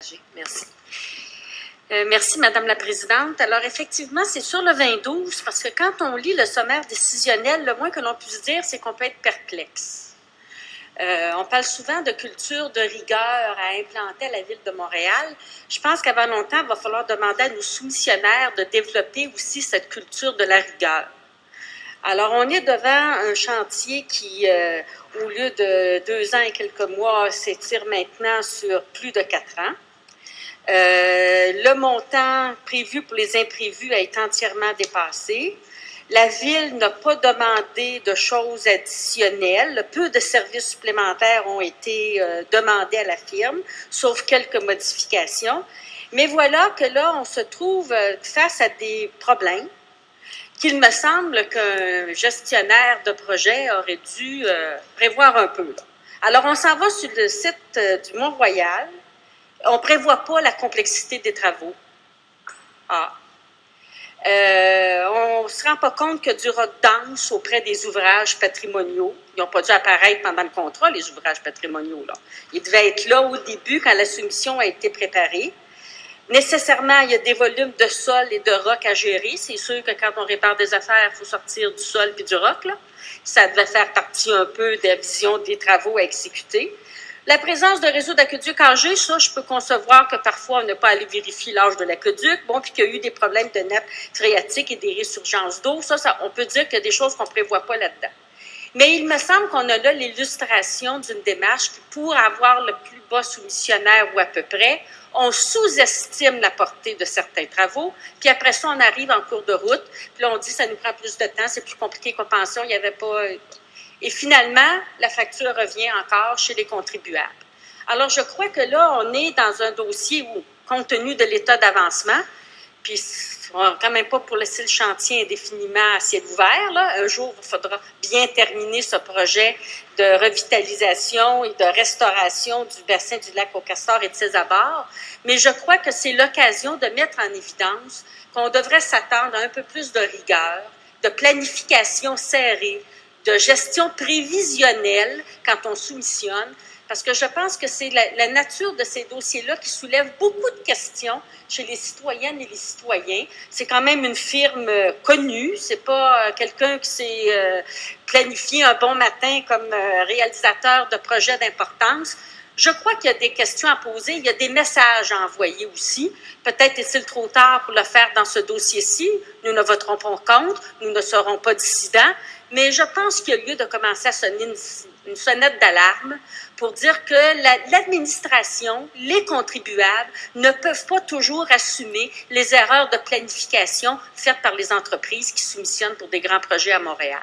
partager. Merci. Merci, Madame la Présidente. Alors, effectivement, c'est sur le 2012, parce que quand on lit le sommaire décisionnel, le moins que l'on puisse dire, c'est qu'on peut être perplexe. On parle souvent de culture de rigueur à implanter à la Ville de Montréal. Je pense qu'avant longtemps, il va falloir demander à nos soumissionnaires de développer aussi cette culture de la rigueur. Alors, on est devant un chantier qui, au lieu de 2 ans et quelques mois, s'étire maintenant sur plus de 4 ans. Le montant prévu pour les imprévus a été entièrement dépassé. La Ville n'a pas demandé de choses additionnelles. Peu de services supplémentaires ont été demandés à la firme, sauf quelques modifications. Mais voilà que là, on se trouve face à des problèmes qu'il me semble qu'un gestionnaire de projet aurait dû prévoir un peu. Alors, on s'en va sur le site du Mont-Royal. On ne prévoit pas la complexité des travaux. On ne se rend pas compte que du rock dance auprès des ouvrages patrimoniaux. Ils n'ont pas dû apparaître pendant le contrat, les ouvrages patrimoniaux, là. Ils devaient être là au début quand la soumission a été préparée. Nécessairement, il y a des volumes de sol et de roc à gérer. C'est sûr que quand on répare des affaires, il faut sortir du sol puis du roc, là. Ça devait faire partie un peu de la vision des travaux à exécuter. La présence de réseaux d'aqueduc âgés, ça, je peux concevoir que parfois on n'a pas allé vérifier l'âge de l'aqueduc, bon, puis qu'il y a eu des problèmes de nappe phréatique et des résurgences d'eau. Ça, on peut dire qu'il y a des choses qu'on ne prévoit pas là-dedans. Mais il me semble qu'on a là l'illustration d'une démarche qui, pour avoir le plus bas soumissionnaire ou à peu près, on sous-estime la portée de certains travaux, puis après ça, on arrive en cours de route, puis là, on dit ça nous prend plus de temps, c'est plus compliqué qu'on pensait, il n'y avait pas... Et finalement, la facture revient encore chez les contribuables. Alors, je crois que là, on est dans un dossier où, compte tenu de l'état d'avancement, puis on va quand même pas pour laisser le chantier indéfiniment à ciel ouvert, là. Un jour, il faudra bien terminer ce projet de revitalisation et de restauration du bassin du lac aux Castors et de ses abords. Mais je crois que c'est l'occasion de mettre en évidence qu'on devrait s'attendre à un peu plus de rigueur, de planification serrée, de gestion prévisionnelle quand on soumissionne, parce que je pense que c'est la nature de ces dossiers-là qui soulève beaucoup de questions chez les citoyennes et les citoyens. C'est quand même une firme connue, c'est pas quelqu'un qui s'est planifié un bon matin comme réalisateur de projets d'importance. Je crois qu'il y a des questions à poser, il y a des messages à envoyer aussi. Peut-être est-il trop tard pour le faire dans ce dossier-ci. Nous ne voterons pas contre, nous ne serons pas dissidents, mais je pense qu'il y a lieu de commencer à sonner une sonnette d'alarme pour dire que l'administration, les contribuables ne peuvent pas toujours assumer les erreurs de planification faites par les entreprises qui soumissionnent pour des grands projets à Montréal.